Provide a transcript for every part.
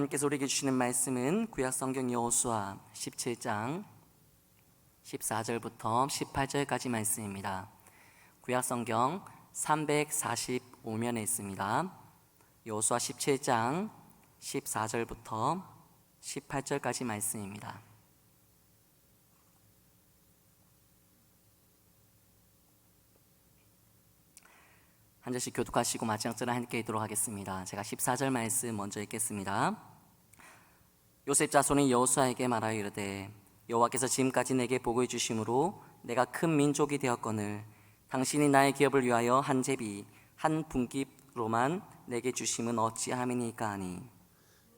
하나님께서 우리에게 주시는 말씀은 구약성경 여호수아 17장 14절부터 18절까지 말씀입니다. 구약성경 345면에 있습니다. 여호수아 17장 14절부터 18절까지 말씀입니다. 한 절씩 교독하시고 마지막 절을 함께 읽도록 하겠습니다. 제가 14절 말씀 먼저 읽겠습니다. 요셉 자손이 여호수아에게 말하여 이르되 여호와께서 지금까지 내게 복을 주심으로 내가 큰 민족이 되었거늘 당신이 나의 기업을 위하여 한 제비 한 분깃로만 내게 주심은 어찌함이니까 하니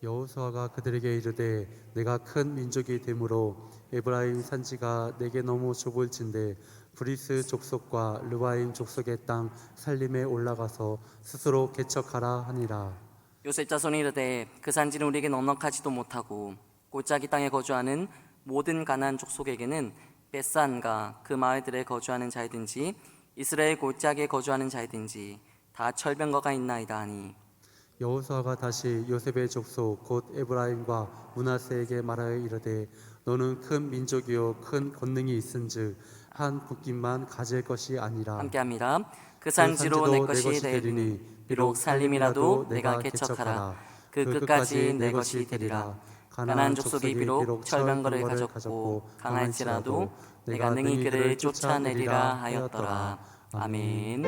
여호수아가 그들에게 이르되 내가 큰 민족이 되므로 에브라임 산지가 내게 너무 좁을진대 브리스 족속과 르바임 족속의 땅 살림에 올라가서 스스로 개척하라 하니라. 요셉 자손이 이르되 그 산지는 우리에게 넉넉하지도 못하고 골짜기 땅에 거주하는 모든 가나안 족속에게는 벳산과 그 마을들에 거주하는 자이든지 이스라엘 골짜기에 거주하는 자이든지 다 철병거가 있나이다 하니 여호수아가 다시 요셉의 족속 곧 에브라임과 므낫세에게 말하여 이르되 너는 큰 민족이요 큰 권능이 있은즉 한 국기만 가질 것이 아니라 함께합니다. 그 산지로 내 것이 되리니 비록 살림이라도 내가 개척하라. 그 끝까지 내 것이 되리라. 가나안 족속이 비록 철병거를 가졌고 강할지라도 내가 능히 그를 쫓아내리라 하였더라. 아멘.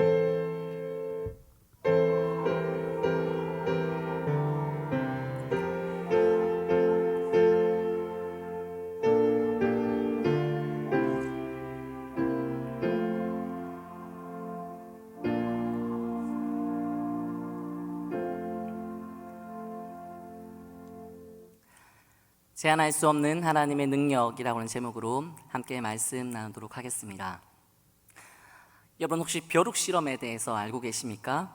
제한할 수 없는 하나님의 능력이라고 하는 제목으로 함께 말씀 나누도록 하겠습니다. 여러분 혹시 벼룩 실험에 대해서 알고 계십니까?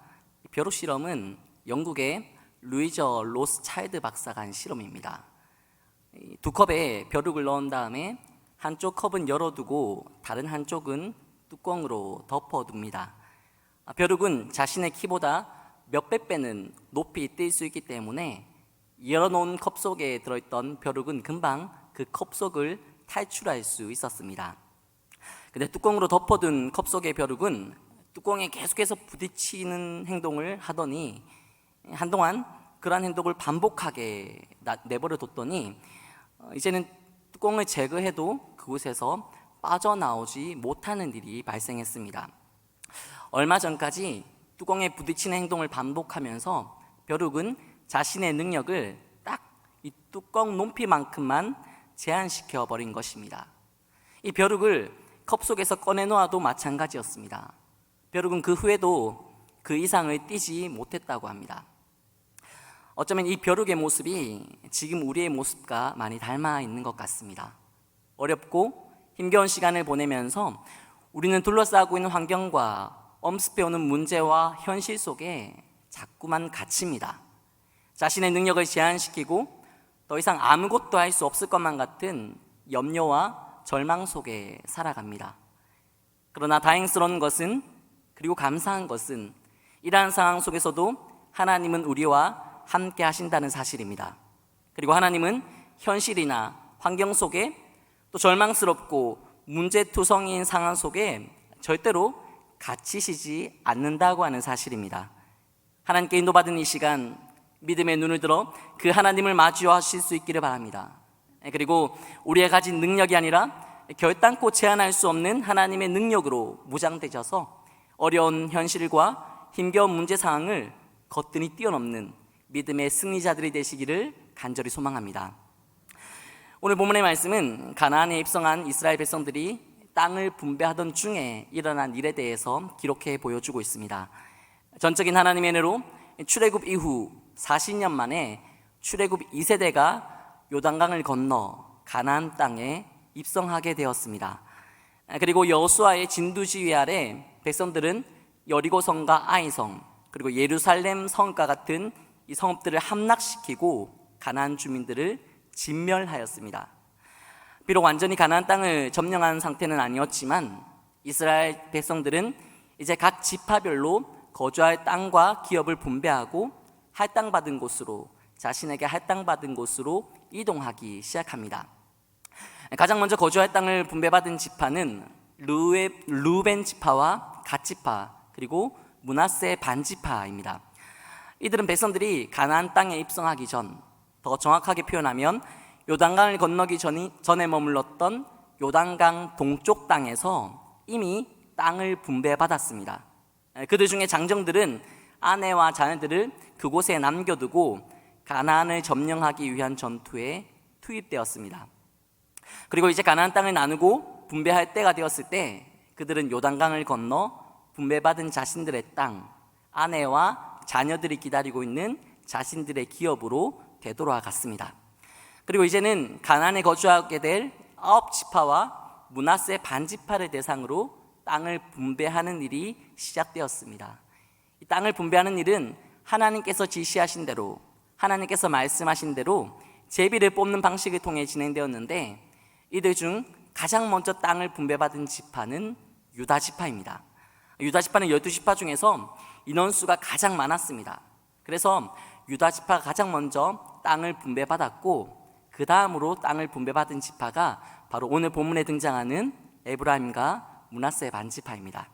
벼룩 실험은 영국의 루이저 로스차일드 박사가 한 실험입니다. 두 컵에 벼룩을 넣은 다음에 한쪽 컵은 열어두고 다른 한쪽은 뚜껑으로 덮어둡니다. 벼룩은 자신의 키보다 몇백 배는 높이 뜰 수 있기 때문에 열어놓은 컵 속에 들어있던 벼룩은 금방 그 컵 속을 탈출할 수 있었습니다. 근데 뚜껑으로 덮어둔 컵 속의 벼룩은 뚜껑에 계속해서 부딪히는 행동을 하더니 한동안 그러한 행동을 반복하게 내버려 뒀더니 이제는 뚜껑을 제거해도 그곳에서 빠져나오지 못하는 일이 발생했습니다. 얼마 전까지 뚜껑에 부딪히는 행동을 반복하면서 벼룩은 자신의 능력을 딱 이 뚜껑 높이만큼만 제한시켜 버린 것입니다. 이 벼룩을 컵 속에서 꺼내놓아도 마찬가지였습니다. 벼룩은 그 후에도 그 이상을 띄지 못했다고 합니다. 어쩌면 이 벼룩의 모습이 지금 우리의 모습과 많이 닮아 있는 것 같습니다. 어렵고 힘겨운 시간을 보내면서 우리는 둘러싸고 있는 환경과 엄습해오는 문제와 현실 속에 자꾸만 갇힙니다. 자신의 능력을 제한시키고 더 이상 아무것도 할 수 없을 것만 같은 염려와 절망 속에 살아갑니다. 그러나 다행스러운 것은 그리고 감사한 것은 이러한 상황 속에서도 하나님은 우리와 함께 하신다는 사실입니다. 그리고 하나님은 현실이나 환경 속에 또 절망스럽고 문제투성이인 상황 속에 절대로 갇히시지 않는다고 하는 사실입니다. 하나님께 인도받은 이 시간 믿음의 눈을 들어 그 하나님을 마주하실 수 있기를 바랍니다. 그리고 우리가 가진 능력이 아니라 결단코 제한할 수 없는 하나님의 능력으로 무장되셔서 어려운 현실과 힘겨운 문제 상황을 거뜬히 뛰어넘는 믿음의 승리자들이 되시기를 간절히 소망합니다. 오늘 본문의 말씀은 가나안에 입성한 이스라엘 백성들이 땅을 분배하던 중에 일어난 일에 대해서 기록해 보여주고 있습니다. 전적인 하나님의 은혜로 출애굽 이후 40년 만에 출애굽 2세대가 요단강을 건너 가나안 땅에 입성하게 되었습니다. 그리고 여호수아의 진두지휘 아래 백성들은 여리고성과 아이성 그리고 예루살렘 성과 같은 이 성읍들을 함락시키고 가나안 주민들을 진멸하였습니다. 비록 완전히 가나안 땅을 점령한 상태는 아니었지만 이스라엘 백성들은 이제 각 지파별로 거주할 땅과 기업을 분배하고 할당받은 곳으로 자신에게 할당받은 곳으로 이동하기 시작합니다. 가장 먼저 거주할 땅을 분배받은 지파는 루벤 지파와 갓 지파, 그리고 므낫세 반 지파입니다. 이들은 백성들이 가나안 땅에 입성하기 전, 더 정확하게 표현하면 요단강을 건너기 전에 머물렀던 요단강 동쪽 땅에서 이미 땅을 분배받았습니다. 그들 중에 장정들은 아내와 자녀들을 그곳에 남겨두고 가나안을 점령하기 위한 전투에 투입되었습니다. 그리고 이제 가나안 땅을 나누고 분배할 때가 되었을 때 그들은 요단강을 건너 분배받은 자신들의 땅, 아내와 자녀들이 기다리고 있는 자신들의 기업으로 되돌아갔습니다. 그리고 이제는 가나안에 거주하게 될 9지파와 므낫세 반 지파를 대상으로 땅을 분배하는 일이 시작되었습니다. 이 땅을 분배하는 일은 하나님께서 지시하신 대로, 하나님께서 말씀하신 대로 제비를 뽑는 방식을 통해 진행되었는데, 이들 중 가장 먼저 땅을 분배받은 지파는 유다 지파입니다. 유다 지파는 12지파 중에서 인원수가 가장 많았습니다. 그래서 유다 지파가 가장 먼저 땅을 분배받았고, 그 다음으로 땅을 분배받은 지파가 바로 오늘 본문에 등장하는 에브라임과 므낫세 반 지파입니다.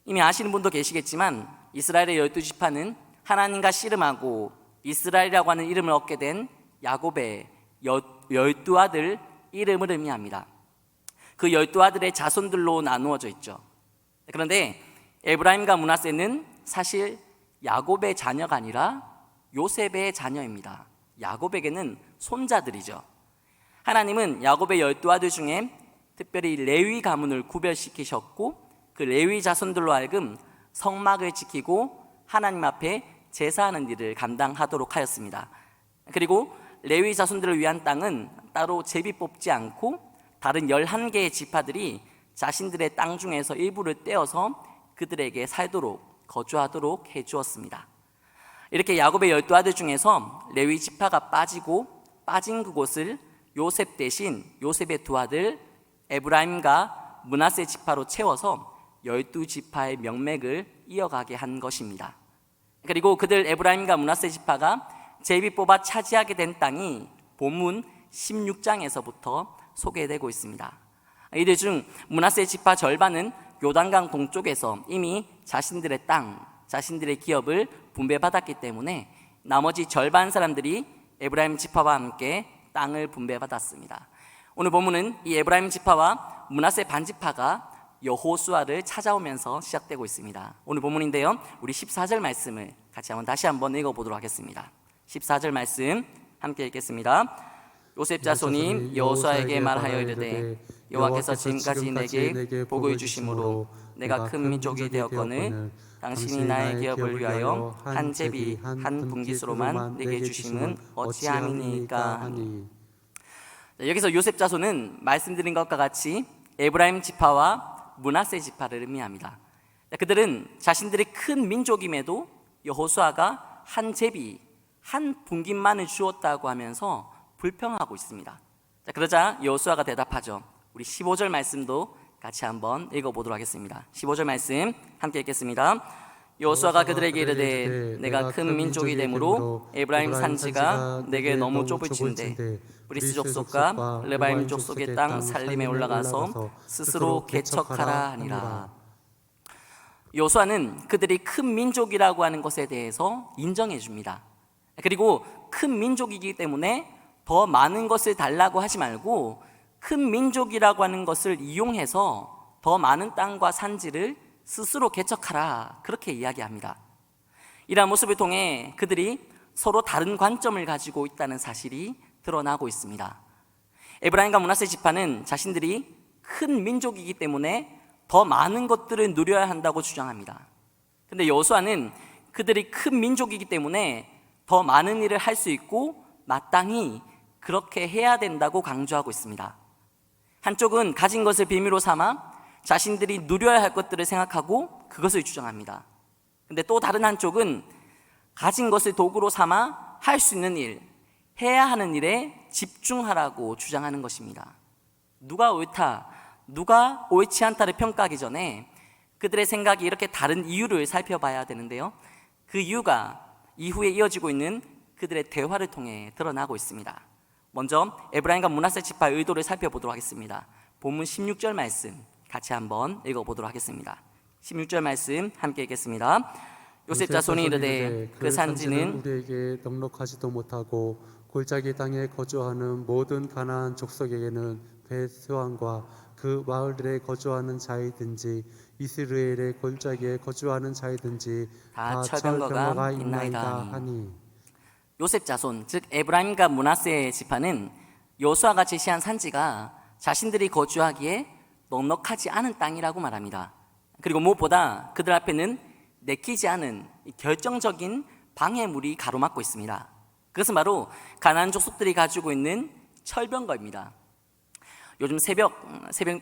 이미 아시는 분도 계시겠지만 이스라엘의 12지파는 하나님과 씨름하고 이스라엘이라고 하는 이름을 얻게 된 야곱의 12아들 이름을 의미합니다. 그 12아들의 자손들로 나누어져 있죠. 그런데 에브라임과 므낫세는 사실 야곱의 자녀가 아니라 요셉의 자녀입니다. 야곱에게는 손자들이죠. 하나님은 야곱의 12아들 중에 특별히 레위 가문을 구별시키셨고, 그 레위 자손들로 하여금 성막을 지키고 하나님 앞에 제사하는 일을 감당하도록 하였습니다. 그리고 레위 자손들을 위한 땅은 따로 제비 뽑지 않고 다른 11개의 지파들이 자신들의 땅 중에서 일부를 떼어서 그들에게 살도록, 거주하도록 해주었습니다. 이렇게 야곱의 12아들 중에서 레위 지파가 빠진 그곳을 요셉 대신 요셉의 두 아들 에브라임과 므낫세 지파로 채워서 12지파의 명맥을 이어가게 한 것입니다. 그리고 그들 에브라임과 므낫세 지파가 제비 뽑아 차지하게 된 땅이 본문 16장에서부터 소개되고 있습니다. 이들 중 므낫세 지파 절반은 요단강 동쪽에서 이미 자신들의 땅, 자신들의 기업을 분배받았기 때문에 나머지 절반 사람들이 에브라임 지파와 함께 땅을 분배받았습니다. 오늘 본문은 이 에브라임 지파와 므낫세 반 지파가 여호수아를 찾아오면서 시작되고 있습니다. 오늘 본문인데요, 우리 14절 말씀을 같이 다시 한번 읽어보도록 하겠습니다. 14절 말씀 함께 읽겠습니다. 요셉 자손이 여호수아에게 말하여 이르되 여호와께서 지금까지 내게 복을 주심으로 내가 큰 민족이 되었거늘 당신이 나의 기업을 위하여 한 제비 한 분깃으로만 내게 주심은 어찌함이니까 하니. 여기서 요셉 자손은 말씀드린 것과 같이 에브라임 지파와 므낫세 지파를 의미합니다. 그들은 자신들이 큰 민족임에도 여호수아가 한 제비 한 분깃만을 주었다고 하면서 불평하고 있습니다. 그러자 여호수아가 대답하죠. 우리 15절 말씀도 같이 한번 읽어보도록 하겠습니다. 15절 말씀 함께 읽겠습니다. 여호수아가 그들에게 이르되 내가 큰 민족이 되므로 에브라임 산지가 내게 너무 좁을진대 브리스 족속과 르바임 족속의 땅 살림에 올라가서 스스로 개척하라 하니라. 여호수아는 그들이 큰 민족이라고 하는 것에 대해서 인정해 줍니다. 그리고 큰 민족이기 때문에 더 많은 것을 달라고 하지 말고 큰 민족이라고 하는 것을 이용해서 더 많은 땅과 산지를 스스로 개척하라, 그렇게 이야기합니다. 이러한 모습을 통해 그들이 서로 다른 관점을 가지고 있다는 사실이 드러나고 있습니다. 에브라임과 므낫세 지파는 자신들이 큰 민족이기 때문에 더 많은 것들을 누려야 한다고 주장합니다. 그런데 여호수아는 그들이 큰 민족이기 때문에 더 많은 일을 할 수 있고 마땅히 그렇게 해야 된다고 강조하고 있습니다. 한쪽은 가진 것을 빌미로 삼아 자신들이 누려야 할 것들을 생각하고 그것을 주장합니다. 그런데 또 다른 한쪽은 가진 것을 도구로 삼아 할 수 있는 일, 해야 하는 일에 집중하라고 주장하는 것입니다. 누가 옳다, 누가 옳지 않다를 평가하기 전에 그들의 생각이 이렇게 다른 이유를 살펴봐야 되는데요, 그 이유가 이후에 이어지고 있는 그들의 대화를 통해 드러나고 있습니다. 먼저 에브라임과 므낫세 지파의 의도를 살펴보도록 하겠습니다. 본문 16절 말씀 같이 한번 읽어보도록 하겠습니다. 16절 말씀 함께 읽겠습니다. 요셉 자손이 이르되 그 산지는 우리에게 넉넉하지도 못하고 골짜기 땅에 거주하는 모든 가나안 족속에게는 벳스왕과 그 마을들에 거주하는 자이든지 이스라엘의 골짜기에 거주하는 자이든지 다 철병거가 있나이다 하니. 요셉 자손 즉 에브라임과 므낫세 지파는 여호수아가 제시한 산지가 자신들이 거주하기에 넉넉하지 않은 땅이라고 말합니다. 그리고 무엇보다 그들 앞에는 내키지 않은 결정적인 방해물이 가로막고 있습니다. 그것은 바로 가나안 족속들이 가지고 있는 철병거입니다. 요즘 새벽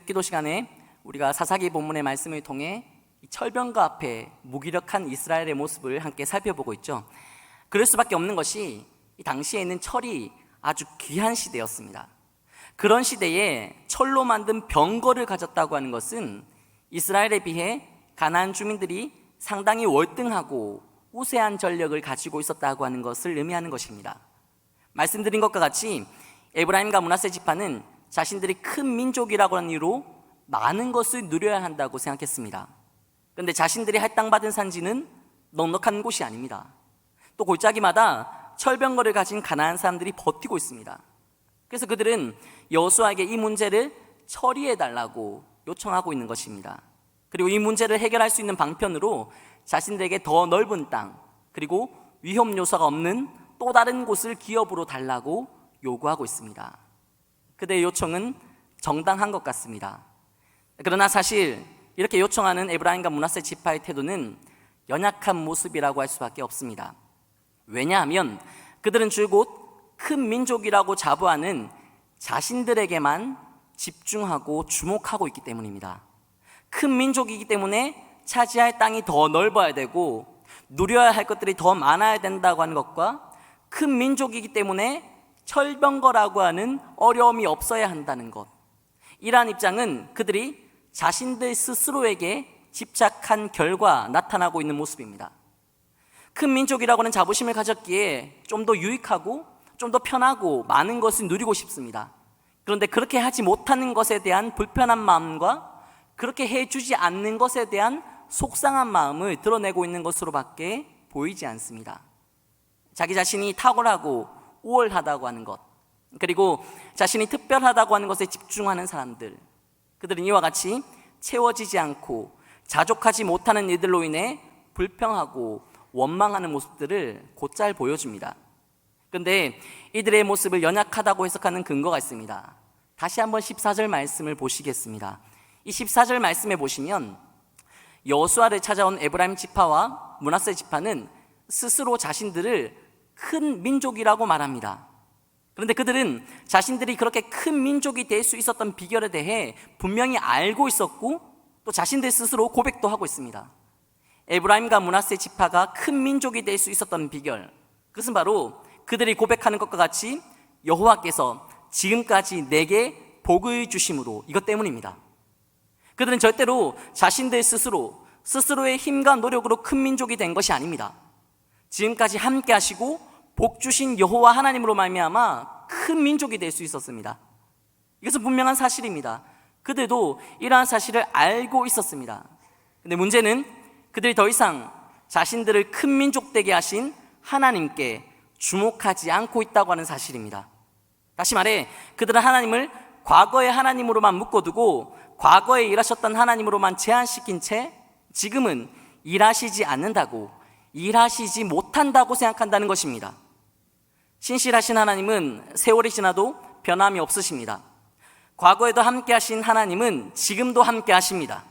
기도 시간에 우리가 사사기 본문의 말씀을 통해 이 철병거 앞에 무기력한 이스라엘의 모습을 함께 살펴보고 있죠. 그럴 수밖에 없는 것이 이 당시에 있는 철이 아주 귀한 시대였습니다. 그런 시대에 철로 만든 병거를 가졌다고 하는 것은 이스라엘에 비해 가나안 주민들이 상당히 월등하고 우세한 전력을 가지고 있었다고 하는 것을 의미하는 것입니다. 말씀드린 것과 같이 에브라임과 므낫세 지파는 자신들이 큰 민족이라고 하는 이유로 많은 것을 누려야 한다고 생각했습니다. 그런데 자신들이 할당받은 산지는 넉넉한 곳이 아닙니다. 또 골짜기마다 철병거를 가진 가나안 사람들이 버티고 있습니다. 그래서 그들은 여호수아에게 이 문제를 처리해달라고 요청하고 있는 것입니다. 그리고 이 문제를 해결할 수 있는 방편으로 자신들에게 더 넓은 땅 그리고 위험 요소가 없는 또 다른 곳을 기업으로 달라고 요구하고 있습니다. 그들의 요청은 정당한 것 같습니다. 그러나 사실 이렇게 요청하는 에브라임과 므낫세 지파의 태도는 연약한 모습이라고 할 수밖에 없습니다. 왜냐하면 그들은 줄곧 큰 민족이라고 자부하는 자신들에게만 집중하고 주목하고 있기 때문입니다. 큰 민족이기 때문에 차지할 땅이 더 넓어야 되고 누려야 할 것들이 더 많아야 된다고 하는 것과 큰 민족이기 때문에 철병거라고 하는 어려움이 없어야 한다는 것, 이러한 입장은 그들이 자신들 스스로에게 집착한 결과 나타나고 있는 모습입니다. 큰 민족이라고 하는 자부심을 가졌기에 좀 더 유익하고 좀 더 편하고 많은 것을 누리고 싶습니다. 그런데 그렇게 하지 못하는 것에 대한 불편한 마음과 그렇게 해주지 않는 것에 대한 속상한 마음을 드러내고 있는 것으로밖에 보이지 않습니다. 자기 자신이 탁월하고 우월하다고 하는 것, 그리고 자신이 특별하다고 하는 것에 집중하는 사람들, 그들은 이와 같이 채워지지 않고 자족하지 못하는 이들로 인해 불평하고 원망하는 모습들을 곧잘 보여줍니다. 그런데 이들의 모습을 연약하다고 해석하는 근거가 있습니다. 다시 한번 14절 말씀을 보시겠습니다. 이 14절 말씀에 보시면 여호수아를 찾아온 에브라임 지파와 므낫세 지파는 스스로 자신들을 큰 민족이라고 말합니다. 그런데 그들은 자신들이 그렇게 큰 민족이 될 수 있었던 비결에 대해 분명히 알고 있었고 또 자신들 스스로 고백도 하고 있습니다. 에브라임과 므낫세 지파가 큰 민족이 될 수 있었던 비결, 그것은 바로 그들이 고백하는 것과 같이 여호와께서 지금까지 내게 복을 주심으로, 이것 때문입니다. 그들은 절대로 자신들 스스로의 힘과 노력으로 큰 민족이 된 것이 아닙니다. 지금까지 함께 하시고 복 주신 여호와 하나님으로 말미암아 큰 민족이 될 수 있었습니다. 이것은 분명한 사실입니다. 그들도 이러한 사실을 알고 있었습니다. 그런데 문제는 그들이 더 이상 자신들을 큰 민족 되게 하신 하나님께 주목하지 않고 있다고 하는 사실입니다. 다시 말해 그들은 하나님을 과거의 하나님으로만 묶어두고 과거에 일하셨던 하나님으로만 제한시킨 채 지금은 일하시지 않는다고, 일하시지 못한다고 생각한다는 것입니다. 신실하신 하나님은 세월이 지나도 변함이 없으십니다. 과거에도 함께 하신 하나님은 지금도 함께 하십니다.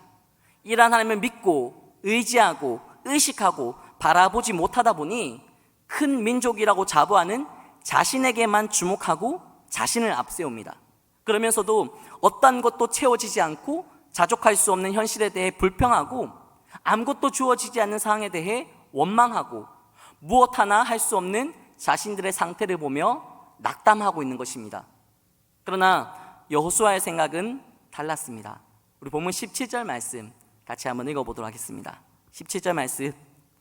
이러한 하나님을 믿고 의지하고 의식하고 바라보지 못하다 보니 큰 민족이라고 자부하는 자신에게만 주목하고 자신을 앞세웁니다. 그러면서도 어떤 것도 채워지지 않고 자족할 수 없는 현실에 대해 불평하고 아무것도 주어지지 않는 상황에 대해 원망하고 무엇 하나 할 수 없는 자신들의 상태를 보며 낙담하고 있는 것입니다. 그러나 여호수아의 생각은 달랐습니다. 우리 본문 17절 말씀 같이 한번 읽어보도록 하겠습니다. 17절 말씀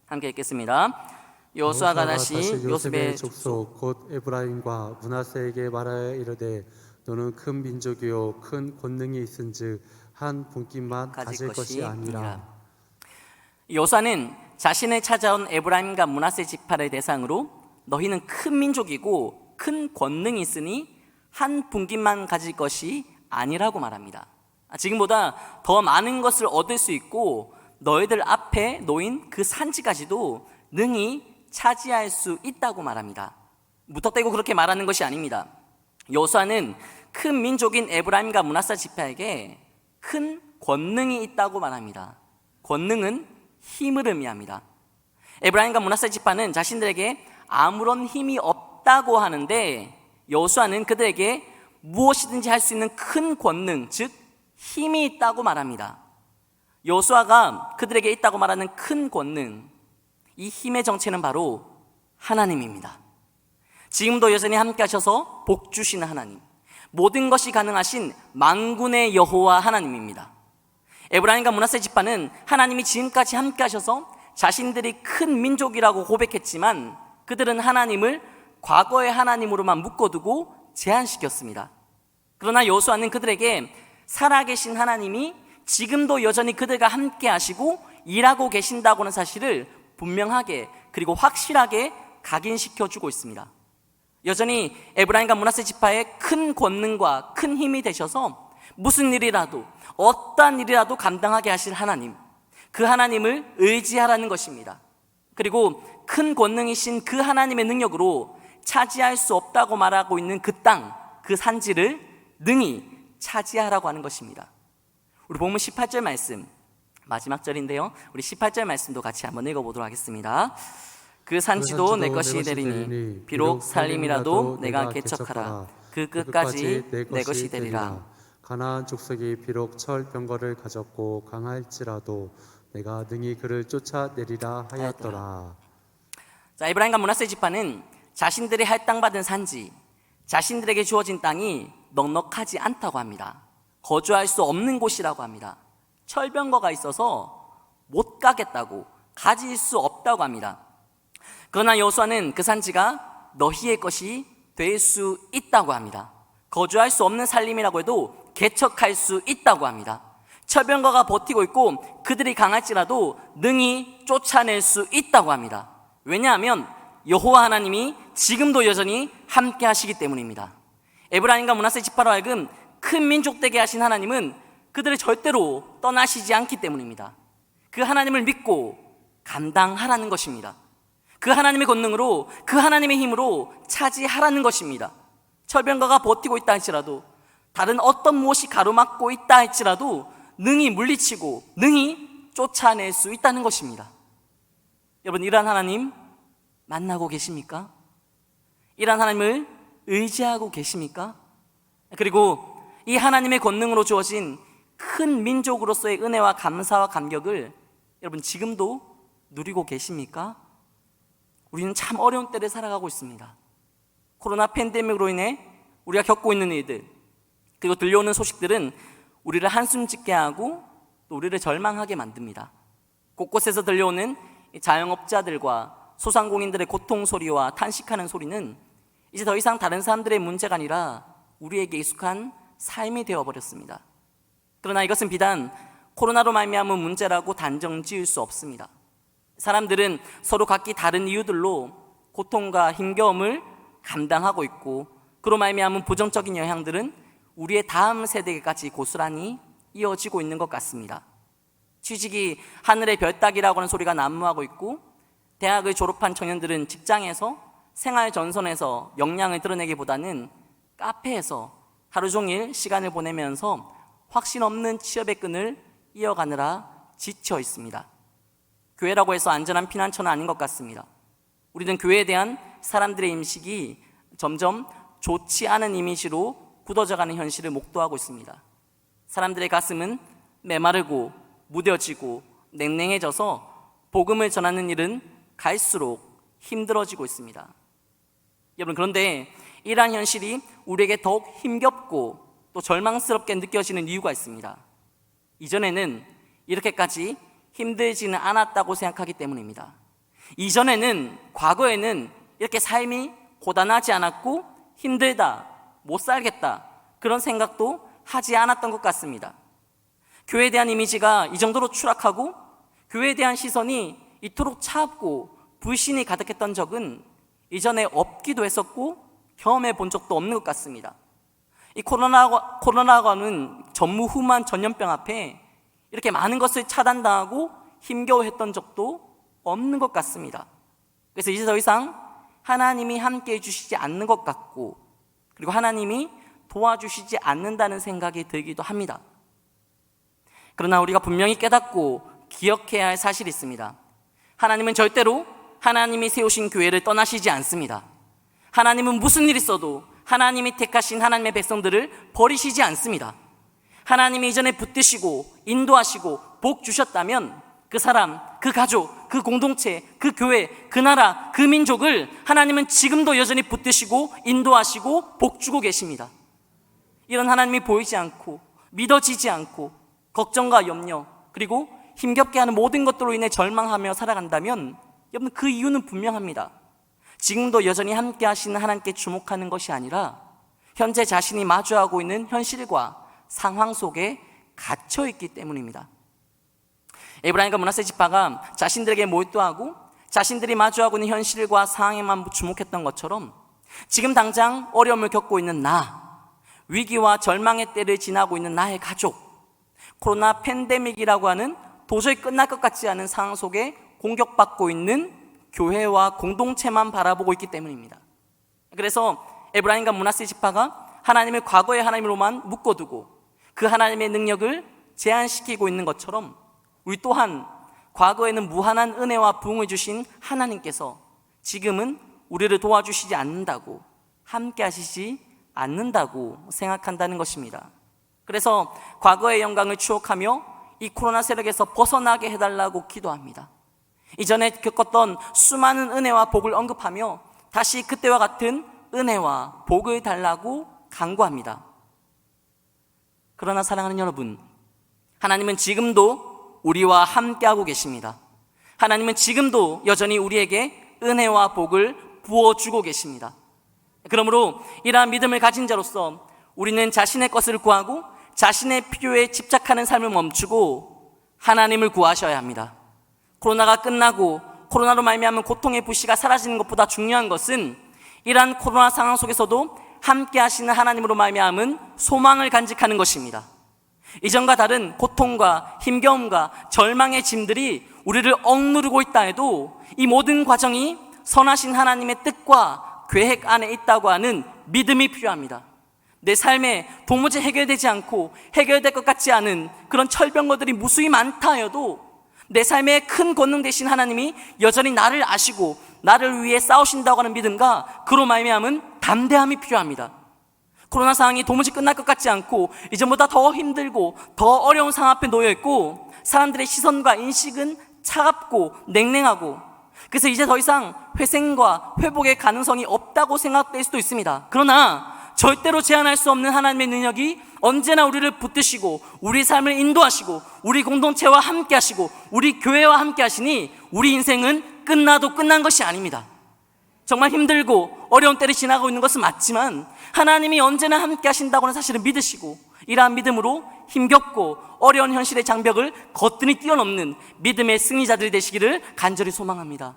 함께 읽겠습니다. 여호수아가 다시 요셉의 요셉의 족속 곧 에브라임과 므낫세에게 말하여 이르되 너는 큰 민족이요 큰 권능이 있은즉 한 분깃만 가질 것이 아니라. 여호수아는 자신을 찾아온 에브라임과 므낫세 지파를 대상으로 너희는 큰 민족이고 큰 권능이 있으니 한 분깃만 가질 것이 아니라고 말합니다. 지금보다 더 많은 것을 얻을 수 있고 너희들 앞에 놓인 그 산지까지도 능히 차지할 수 있다고 말합니다. 무턱대고 그렇게 말하는 것이 아닙니다. 여호수아는 큰 민족인 에브라임과 므낫세 지파에게 큰 권능이 있다고 말합니다. 권능은 힘을 의미합니다. 에브라임과 므낫세 지파는 자신들에게 아무런 힘이 없다고 하는데 여호수아는 그들에게 무엇이든지 할 수 있는 큰 권능, 즉 힘이 있다고 말합니다. 여호수아가 그들에게 있다고 말하는 큰 권능, 이 힘의 정체는 바로 하나님입니다. 지금도 여전히 함께 하셔서 복 주시는 하나님, 모든 것이 가능하신 만군의 여호와 하나님입니다. 에브라임과 므낫세 지파는 하나님이 지금까지 함께 하셔서 자신들이 큰 민족이라고 고백했지만 그들은 하나님을 과거의 하나님으로만 묶어두고 제한시켰습니다. 그러나 여호수아는 그들에게 살아계신 하나님이 지금도 여전히 그들과 함께 하시고 일하고 계신다고는 사실을 분명하게 그리고 확실하게 각인시켜주고 있습니다. 여전히 에브라임과 므낫세 지파의 큰 권능과 큰 힘이 되셔서 무슨 일이라도 어떠한 일이라도 감당하게 하실 하나님, 그 하나님을 의지하라는 것입니다. 그리고 큰 권능이신 그 하나님의 능력으로 차지할 수 없다고 말하고 있는 그 땅, 그 산지를 능히 차지하라고 하는 것입니다. 우리 본문 18절 말씀, 마지막 절인데요, 우리 18절 말씀도 같이 한번 읽어보도록 하겠습니다. 그 산지도 내 것이 되리니 비록 살림이라도 내가 개척하라. 그 끝까지 내 것이 되리라. 가나안 족속이 비록 철 병거를 가졌고 강할지라도 내가 능히 그를 쫓아내리라 하였더라. 자, 에브라임과 므낫세 지파는 자신들이 할당받은 산지, 자신들에게 주어진 땅이 넉넉하지 않다고 합니다. 거주할 수 없는 곳이라고 합니다. 철병거가 있어서 못 가겠다고, 가질 수 없다고 합니다. 그러나 여호수아는 그 산지가 너희의 것이 될 수 있다고 합니다. 거주할 수 없는 살림이라고 해도 개척할 수 있다고 합니다. 철병거가 버티고 있고 그들이 강할지라도 능히 쫓아낼 수 있다고 합니다. 왜냐하면 여호와 하나님이 지금도 여전히 함께 하시기 때문입니다. 에브라임과 므낫세 지파로 하여금 큰 민족 되게 하신 하나님은 그들을 절대로 떠나시지 않기 때문입니다. 그 하나님을 믿고 감당하라는 것입니다. 그 하나님의 권능으로, 그 하나님의 힘으로 차지하라는 것입니다. 철병거가 버티고 있다 할지라도, 다른 어떤 무엇이 가로막고 있다 할지라도 능히 물리치고 능히 쫓아낼 수 있다는 것입니다. 여러분, 이러한 하나님 만나고 계십니까? 이러한 하나님을 의지하고 계십니까? 그리고 이 하나님의 권능으로 주어진 큰 민족으로서의 은혜와 감사와 감격을 여러분 지금도 누리고 계십니까? 우리는 참 어려운 때를 살아가고 있습니다. 코로나 팬데믹으로 인해 우리가 겪고 있는 일들, 그리고 들려오는 소식들은 우리를 한숨 짓게 하고 또 우리를 절망하게 만듭니다. 곳곳에서 들려오는 자영업자들과 소상공인들의 고통 소리와 탄식하는 소리는 이제 더 이상 다른 사람들의 문제가 아니라 우리에게 익숙한 삶이 되어버렸습니다. 그러나 이것은 비단 코로나로 말미암은 문제라고 단정 지을 수 없습니다. 사람들은 서로 각기 다른 이유들로 고통과 힘겨움을 감당하고 있고, 그로 말미암은 부정적인 영향들은 우리의 다음 세대까지 고스란히 이어지고 있는 것 같습니다. 취직이 하늘의 별 따기라고 하는 소리가 난무하고 있고, 대학을 졸업한 청년들은 직장에서 생활 전선에서 역량을 드러내기보다는 카페에서 하루 종일 시간을 보내면서 확신 없는 취업의 끈을 이어가느라 지쳐 있습니다. 교회라고 해서 안전한 피난처는 아닌 것 같습니다. 우리는 교회에 대한 사람들의 인식이 점점 좋지 않은 이미지로 굳어져가는 현실을 목도하고 있습니다. 사람들의 가슴은 메마르고 무뎌지고 냉랭해져서 복음을 전하는 일은 갈수록 힘들어지고 있습니다. 여러분, 그런데 이러한 현실이 우리에게 더욱 힘겹고 또 절망스럽게 느껴지는 이유가 있습니다. 이전에는 이렇게까지 힘들지는 않았다고 생각하기 때문입니다. 이전에는, 과거에는 이렇게 삶이 고단하지 않았고 힘들다, 못 살겠다 그런 생각도 하지 않았던 것 같습니다. 교회에 대한 이미지가 이 정도로 추락하고 교회에 대한 시선이 이토록 차갑고 불신이 가득했던 적은 이전에 없기도 했었고 경험해 본 적도 없는 것 같습니다. 이 코로나가는 전무후무한 전염병 앞에 이렇게 많은 것을 차단당하고 힘겨워했던 적도 없는 것 같습니다. 그래서 이제 더 이상 하나님이 함께해 주시지 않는 것 같고, 그리고 하나님이 도와주시지 않는다는 생각이 들기도 합니다. 그러나 우리가 분명히 깨닫고 기억해야 할 사실이 있습니다. 하나님은 절대로 하나님이 세우신 교회를 떠나시지 않습니다. 하나님은 무슨 일이 있어도 하나님이 택하신 하나님의 백성들을 버리시지 않습니다. 하나님이 이전에 붙드시고 인도하시고 복 주셨다면 그 사람, 그 가족, 그 공동체, 그 교회, 그 나라, 그 민족을 하나님은 지금도 여전히 붙드시고 인도하시고 복 주고 계십니다. 이런 하나님이 보이지 않고 믿어지지 않고 걱정과 염려, 그리고 힘겹게 하는 모든 것들로 인해 절망하며 살아간다면 여러분, 그 이유는 분명합니다. 지금도 여전히 함께 하시는 하나님께 주목하는 것이 아니라 현재 자신이 마주하고 있는 현실과 상황 속에 갇혀 있기 때문입니다. 에브라임과 므낫세 지파가 자신들에게 몰두하고 자신들이 마주하고 있는 현실과 상황에만 주목했던 것처럼 지금 당장 어려움을 겪고 있는 나, 위기와 절망의 때를 지나고 있는 나의 가족, 코로나 팬데믹이라고 하는 도저히 끝날 것 같지 않은 상황 속에 공격받고 있는 교회와 공동체만 바라보고 있기 때문입니다. 그래서 에브라임과 므낫세 지파가 하나님을 과거의 하나님으로만 묶어두고 그 하나님의 능력을 제한시키고 있는 것처럼 우리 또한 과거에는 무한한 은혜와 부흥을 주신 하나님께서 지금은 우리를 도와주시지 않는다고, 함께 하시지 않는다고 생각한다는 것입니다. 그래서 과거의 영광을 추억하며 이 코로나 세력에서 벗어나게 해달라고 기도합니다. 이전에 겪었던 수많은 은혜와 복을 언급하며 다시 그때와 같은 은혜와 복을 달라고 간구합니다. 그러나 사랑하는 여러분, 하나님은 지금도 우리와 함께하고 계십니다. 하나님은 지금도 여전히 우리에게 은혜와 복을 부어주고 계십니다. 그러므로 이러한 믿음을 가진 자로서 우리는 자신의 것을 구하고 자신의 필요에 집착하는 삶을 멈추고 하나님을 구하셔야 합니다. 코로나가 끝나고 코로나로 말미암은 고통의 불씨가 사라지는 것보다 중요한 것은 이러한 코로나 상황 속에서도 함께 하시는 하나님으로 말미암은 소망을 간직하는 것입니다. 이전과 다른 고통과 힘겨움과 절망의 짐들이 우리를 억누르고 있다 해도 이 모든 과정이 선하신 하나님의 뜻과 계획 안에 있다고 하는 믿음이 필요합니다. 내 삶에 도무지 해결되지 않고 해결될 것 같지 않은 그런 철병거들이 무수히 많다 해도 내 삶에 큰 권능 되신 하나님이 여전히 나를 아시고 나를 위해 싸우신다고 하는 믿음과 그로 말미암은 담대함이 필요합니다. 코로나 상황이 도무지 끝날 것 같지 않고 이전보다 더 힘들고 더 어려운 상황 앞에 놓여 있고 사람들의 시선과 인식은 차갑고 냉랭하고 그래서 이제 더 이상 회생과 회복의 가능성이 없다고 생각될 수도 있습니다. 그러나 절대로 제한할 수 없는 하나님의 능력이 언제나 우리를 붙드시고 우리 삶을 인도하시고 우리 공동체와 함께 하시고 우리 교회와 함께 하시니 우리 인생은 끝나도 끝난 것이 아닙니다. 정말 힘들고 어려운 때를 지나가고 있는 것은 맞지만 하나님이 언제나 함께 하신다고 하는 사실을 믿으시고 이러한 믿음으로 힘겹고 어려운 현실의 장벽을 거뜬히 뛰어넘는 믿음의 승리자들이 되시기를 간절히 소망합니다.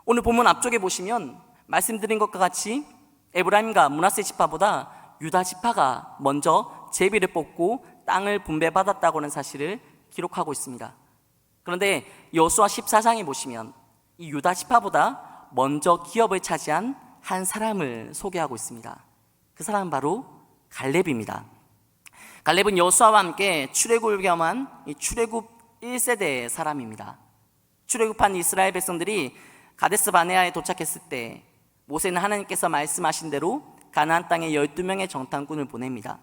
오늘 본문 앞쪽에 보시면 말씀드린 것과 같이 에브라임과 므낫세 지파보다 유다 지파가 먼저 제비를 뽑고 땅을 분배받았다고 하는 사실을 기록하고 있습니다. 그런데 여호수아 14장에 보시면 이 유다 지파보다 먼저 기업을 차지한 한 사람을 소개하고 있습니다. 그 사람은 바로 갈렙입니다. 갈렙은 여호수아와 함께 출애굽을 경험한 이 출애굽 1세대의 사람입니다. 출애굽한 이스라엘 백성들이 가데스 바네아에 도착했을 때 모세는 하나님께서 말씀하신 대로 가나안 땅에 12명의 정탐꾼을 보냅니다.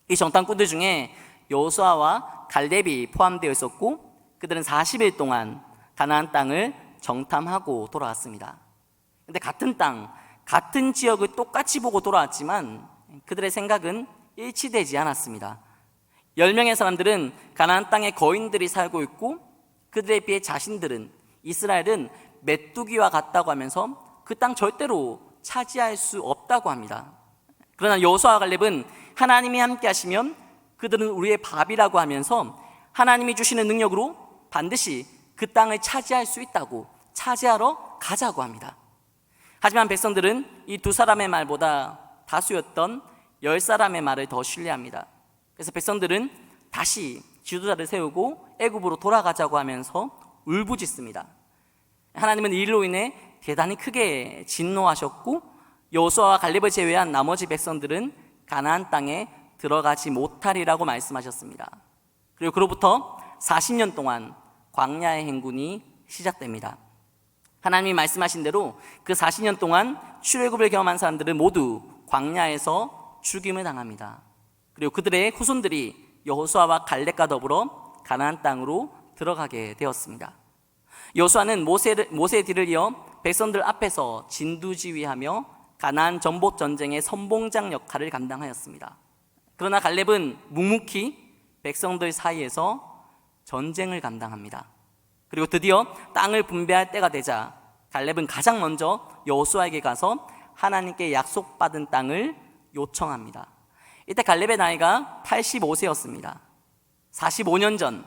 이 정탐꾼들 중에 여호수아와 갈렙이 포함되어 있었고 그들은 40일 동안 가나안 땅을 정탐하고 돌아왔습니다. 그런데 같은 땅, 같은 지역을 똑같이 보고 돌아왔지만 그들의 생각은 일치되지 않았습니다. 10명의 사람들은 가나안 땅에 거인들이 살고 있고 그들에 비해 자신들은 이스라엘은 메뚜기와 같다고 하면서 그 땅 절대로 차지할 수 없다고 합니다. 그러나 여호수아와 갈렙은 하나님이 함께 하시면 그들은 우리의 밥이라고 하면서 하나님이 주시는 능력으로 반드시 그 땅을 차지할 수 있다고, 차지하러 가자고 합니다. 하지만 백성들은 이 두 사람의 말보다 다수였던 10사람의 말을 더 신뢰합니다. 그래서 백성들은 다시 지도자를 세우고 애굽으로 돌아가자고 하면서 울부짖습니다. 하나님은 이 일로 인해 대단히 크게 진노하셨고 여호수아와 갈렙을 제외한 나머지 백성들은 가나안 땅에 들어가지 못하리라고 말씀하셨습니다. 그리고 그로부터 40년 동안 광야의 행군이 시작됩니다. 하나님이 말씀하신 대로 그 40년 동안 출애굽을 경험한 사람들은 모두 광야에서 죽임을 당합니다. 그리고 그들의 후손들이 여호수아와 갈렙과 더불어 가나안 땅으로 들어가게 되었습니다. 여호수아는 모세의 뒤를 이어 백성들 앞에서 진두지휘하며 가나안 전복 전쟁의 선봉장 역할을 감당하였습니다. 그러나 갈렙은 묵묵히 백성들 사이에서 전쟁을 감당합니다. 그리고 드디어 땅을 분배할 때가 되자 갈렙은 가장 먼저 여호수아에게 가서 하나님께 약속받은 땅을 요청합니다. 이때 갈렙의 나이가 85세였습니다. 45년 전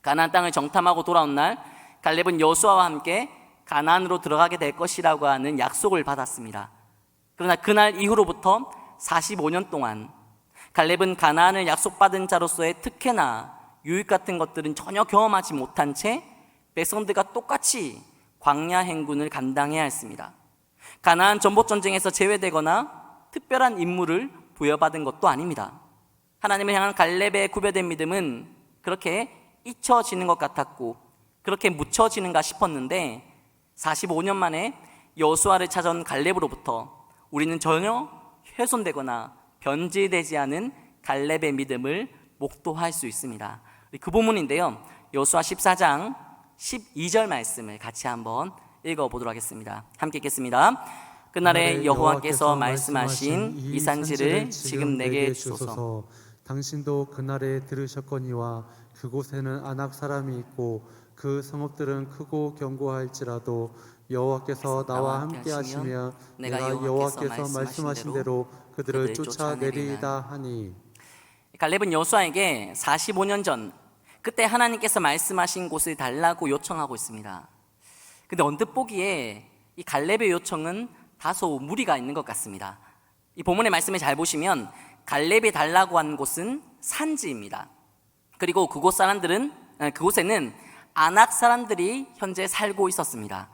가나안 땅을 정탐하고 돌아온 날 갈렙은 여호수아와 함께 가나안으로 들어가게 될 것이라고 하는 약속을 받았습니다. 그러나 그날 이후로부터 45년 동안 갈렙은 가나안을 약속받은 자로서의 특혜나 유익 같은 것들은 전혀 경험하지 못한 채 백성들과 똑같이 광야 행군을 감당해야 했습니다. 가나안 전복 전쟁에서 제외되거나 특별한 임무를 부여받은 것도 아닙니다. 하나님을 향한 갈렙의 구별된 믿음은 그렇게 잊혀지는 것 같았고 그렇게 묻혀지는가 싶었는데 45년 만에 여호수아를 찾아온 갈렙으로부터 우리는 전혀 훼손되거나 변질되지 않은 갈렙의 믿음을 목도할 수 있습니다. 그 부분인데요, 여호수아 14장 12절 말씀을 같이 한번 읽어보도록 하겠습니다. 함께 읽겠습니다. 그날에 여호와께서 말씀하신 이 산지를 지금 내게 주소서. 당신도 그날에 들으셨거니와 그곳에는 아낙 사람이 있고 그 성읍들은 크고 견고할지라도 여호와께서 나와 함께 하시면 내가 여호와께서 말씀하신 대로 그들을 쫓아내리이다 하니. 갈렙은 여호수아에게 45년 전 그때 하나님께서 말씀하신 곳을 달라고 요청하고 있습니다. 근데 언뜻 보기에 이 갈렙의 요청은 다소 무리가 있는 것 같습니다. 이 본문의 말씀을 잘 보시면 갈렙이 달라고 한 곳은 산지입니다. 그리고 그곳에는 아낙 사람들이 현재 살고 있었습니다.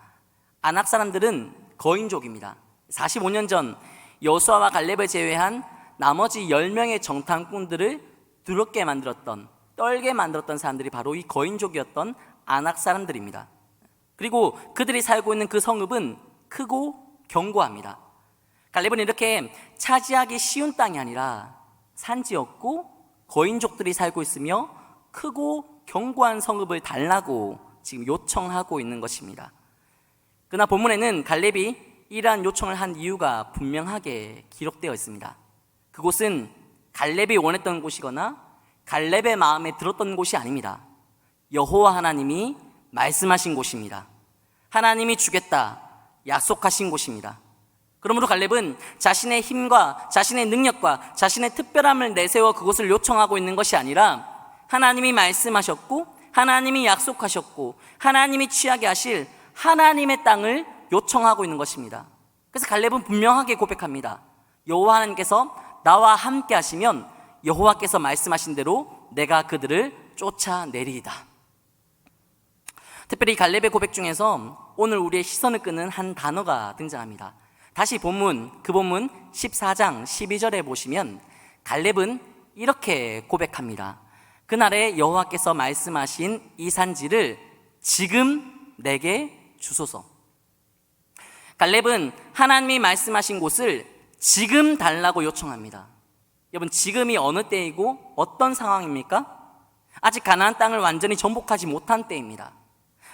아낙 사람들은 거인족입니다. 45년 전 여호수아와 갈렙을 제외한 나머지 10명의 정탐꾼들을 두렵게 만들었던, 떨게 만들었던 사람들이 바로 이 거인족이었던 아낙 사람들입니다. 그리고 그들이 살고 있는 그 성읍은 크고 견고합니다. 갈렙은 이렇게 차지하기 쉬운 땅이 아니라 산지였고 거인족들이 살고 있으며 크고 견고한 성읍을 달라고 지금 요청하고 있는 것입니다. 그러나 본문에는 갈렙이 이러한 요청을 한 이유가 분명하게 기록되어 있습니다. 그곳은 갈렙이 원했던 곳이거나 갈렙의 마음에 들었던 곳이 아닙니다. 여호와 하나님이 말씀하신 곳입니다. 하나님이 주겠다 약속하신 곳입니다. 그러므로 갈렙은 자신의 힘과 자신의 능력과 자신의 특별함을 내세워 그곳을 요청하고 있는 것이 아니라 하나님이 말씀하셨고 하나님이 약속하셨고 하나님이 취하게 하실 하나님의 땅을 요청하고 있는 것입니다. 그래서 갈렙은 분명하게 고백합니다. 여호와 하나님께서 나와 함께 하시면 여호와께서 말씀하신 대로 내가 그들을 쫓아내리이다. 특별히 갈렙의 고백 중에서 오늘 우리의 시선을 끄는 한 단어가 등장합니다. 다시 그 본문 14장 12절에 보시면 갈렙은 이렇게 고백합니다. 그날에 여호와께서 말씀하신 이 산지를 지금 내게 주소서. 갈렙은 하나님이 말씀하신 곳을 지금 달라고 요청합니다. 여러분, 지금이 어느 때이고 어떤 상황입니까? 아직 가나안 땅을 완전히 정복하지 못한 때입니다.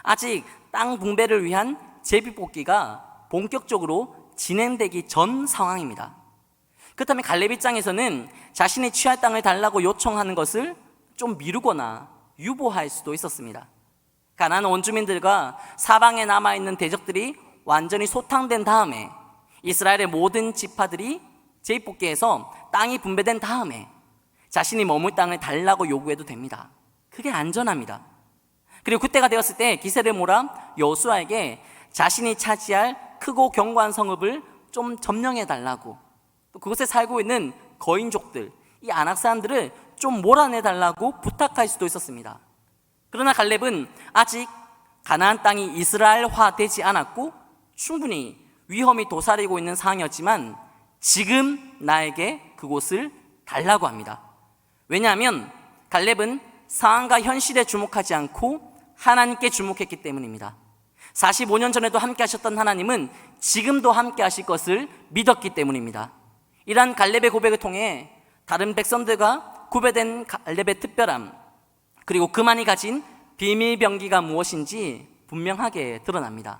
아직 땅 분배를 위한 제비뽑기가 본격적으로 진행되기 전 상황입니다. 그렇다면 갈렙 입장에서는 자신이 취할 땅을 달라고 요청하는 것을 좀 미루거나 유보할 수도 있었습니다. 가나안 원주민들과 사방에 남아있는 대적들이 완전히 소탕된 다음에 이스라엘의 모든 지파들이 재입복귀해서 땅이 분배된 다음에 자신이 머물 땅을 달라고 요구해도 됩니다. 그게 안전합니다. 그리고 그때가 되었을 때 기세를 몰아 여호수아에게 자신이 차지할 크고 견고한 성읍을 좀 점령해 달라고, 또 그곳에 살고 있는 거인족들, 이 아낙 사람들을 좀 몰아내 달라고 부탁할 수도 있었습니다. 그러나 갈렙은 아직 가나안 땅이 이스라엘화 되지 않았고 충분히 위험이 도사리고 있는 상황이었지만 지금 나에게 그곳을 달라고 합니다. 왜냐하면 갈렙은 상황과 현실에 주목하지 않고 하나님께 주목했기 때문입니다. 45년 전에도 함께 하셨던 하나님은 지금도 함께 하실 것을 믿었기 때문입니다. 이러한 갈렙의 고백을 통해 다른 백성들과 구별된 갈렙의 특별함, 그리고 그만이 가진 비밀병기가 무엇인지 분명하게 드러납니다.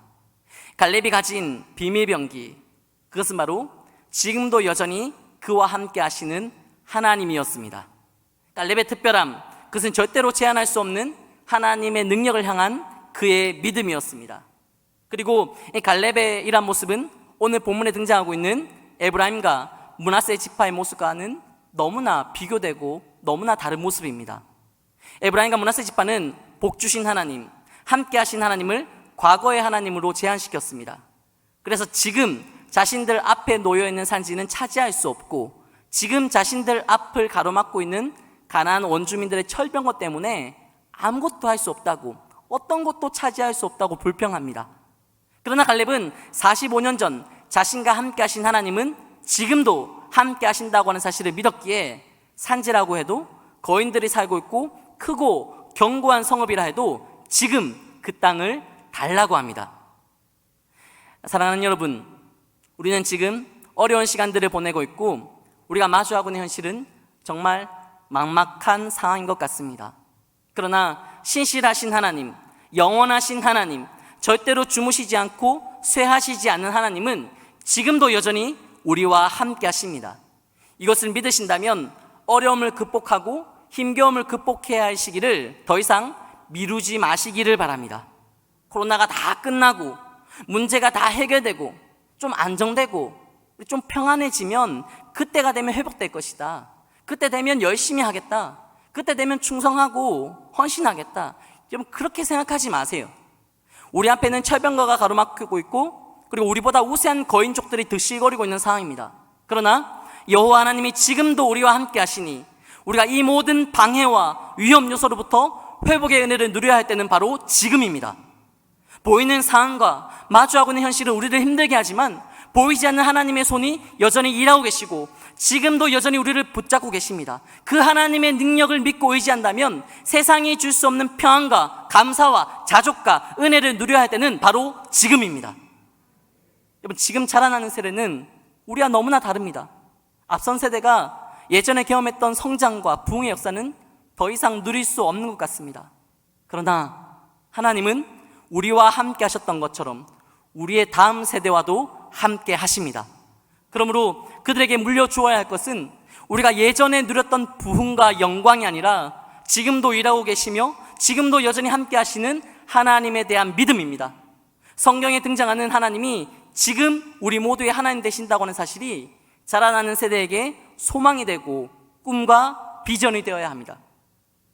갈렙이 가진 비밀병기, 그것은 바로 지금도 여전히 그와 함께 하시는 하나님이었습니다. 갈렙의 특별함, 그것은 절대로 제한할 수 없는 하나님의 능력을 향한 그의 믿음이었습니다. 그리고 이 갈렙의 이러한 모습은 오늘 본문에 등장하고 있는 에브라임과 므낫세 지파의 모습과는 너무나 비교되고 너무나 다른 모습입니다. 에브라임과 므낫세 지파는 복 주신 하나님, 함께 하신 하나님을 과거의 하나님으로 제한시켰습니다. 그래서 지금 자신들 앞에 놓여있는 산지는 차지할 수 없고 지금 자신들 앞을 가로막고 있는 가나안 원주민들의 철병거 때문에 아무것도 할 수 없다고, 어떤 것도 차지할 수 없다고 불평합니다. 그러나 갈렙은 45년 전 자신과 함께 하신 하나님은 지금도 함께 하신다고 하는 사실을 믿었기에 산지라고 해도, 거인들이 살고 있고 크고 견고한 성읍이라 해도 지금 그 땅을 달라고 합니다. 사랑하는 여러분, 우리는 지금 어려운 시간들을 보내고 있고 우리가 마주하고 있는 현실은 정말 막막한 상황인 것 같습니다. 그러나 신실하신 하나님, 영원하신 하나님, 절대로 주무시지 않고 쇠하시지 않는 하나님은 지금도 여전히 우리와 함께 하십니다. 이것을 믿으신다면 어려움을 극복하고 힘겨움을 극복해야 할 시기를 더 이상 미루지 마시기를 바랍니다. 코로나가 다 끝나고 문제가 다 해결되고 좀 안정되고 좀 평안해지면 그때가 되면 회복될 것이다. 그때 되면 열심히 하겠다. 그때 되면 충성하고 헌신하겠다. 여러분, 그렇게 생각하지 마세요. 우리 앞에는 철병거가 가로막히고 있고 그리고 우리보다 우세한 거인족들이 득실거리고 있는 상황입니다. 그러나 여호와 하나님이 지금도 우리와 함께 하시니 우리가 이 모든 방해와 위험 요소로부터 회복의 은혜를 누려야 할 때는 바로 지금입니다. 보이는 상황과 마주하고 있는 현실은 우리를 힘들게 하지만 보이지 않는 하나님의 손이 여전히 일하고 계시고 지금도 여전히 우리를 붙잡고 계십니다. 그 하나님의 능력을 믿고 의지한다면 세상이 줄 수 없는 평안과 감사와 자족과 은혜를 누려야 할 때는 바로 지금입니다. 여러분, 지금 자라나는 세대는 우리와 너무나 다릅니다. 앞선 세대가 예전에 경험했던 성장과 부흥의 역사는 더 이상 누릴 수 없는 것 같습니다. 그러나 하나님은 우리와 함께 하셨던 것처럼 우리의 다음 세대와도 함께 하십니다. 그러므로 그들에게 물려주어야 할 것은 우리가 예전에 누렸던 부흥과 영광이 아니라 지금도 일하고 계시며 지금도 여전히 함께 하시는 하나님에 대한 믿음입니다. 성경에 등장하는 하나님이 지금 우리 모두의 하나님 되신다고 하는 사실이 자라나는 세대에게 소망이 되고 꿈과 비전이 되어야 합니다.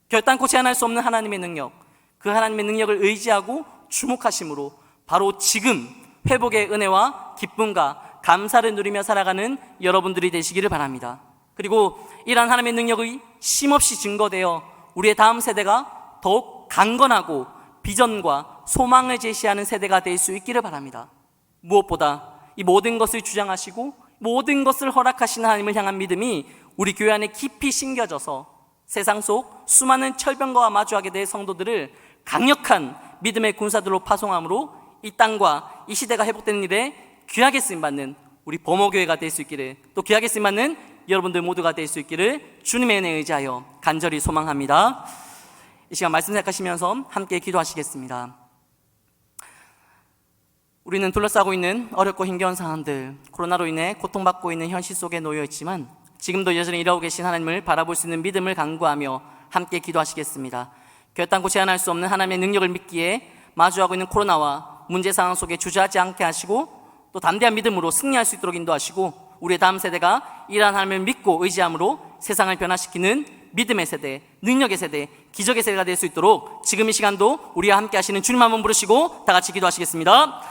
결단코 제한할 수 없는 하나님의 능력, 그 하나님의 능력을 의지하고 주목하심으로 바로 지금 회복의 은혜와 기쁨과 감사를 누리며 살아가는 여러분들이 되시기를 바랍니다. 그리고 이러한 하나님의 능력이 쉼없이 증거되어 우리의 다음 세대가 더욱 강건하고 비전과 소망을 제시하는 세대가 될 수 있기를 바랍니다. 무엇보다 이 모든 것을 주장하시고 모든 것을 허락하시는 하나님을 향한 믿음이 우리 교회 안에 깊이 심겨져서 세상 속 수많은 철병거와 마주하게 될 성도들을 강력한 믿음의 군사들로 파송함으로 이 땅과 이 시대가 회복되는 일에 귀하게 쓰임받는 우리 범어교회가 될 수 있기를, 또 귀하게 쓰임받는 여러분들 모두가 될 수 있기를 주님의 은혜에 의지하여 간절히 소망합니다. 이 시간 말씀 생각하시면서 함께 기도하시겠습니다. 우리는 둘러싸고 있는 어렵고 힘겨운 상황들, 코로나로 인해 고통받고 있는 현실 속에 놓여 있지만 지금도 여전히 일하고 계신 하나님을 바라볼 수 있는 믿음을 간구하며 함께 기도하시겠습니다. 결단코 제한할 수 없는 하나님의 능력을 믿기에 마주하고 있는 코로나와 문제 상황 속에 주저하지 않게 하시고 또 담대한 믿음으로 승리할 수 있도록 인도하시고 우리의 다음 세대가 이러한 하나님을 믿고 의지함으로 세상을 변화시키는 믿음의 세대, 능력의 세대, 기적의 세대가 될 수 있도록 지금 이 시간도 우리와 함께 하시는 주님 한번 부르시고 다 같이 기도하시겠습니다.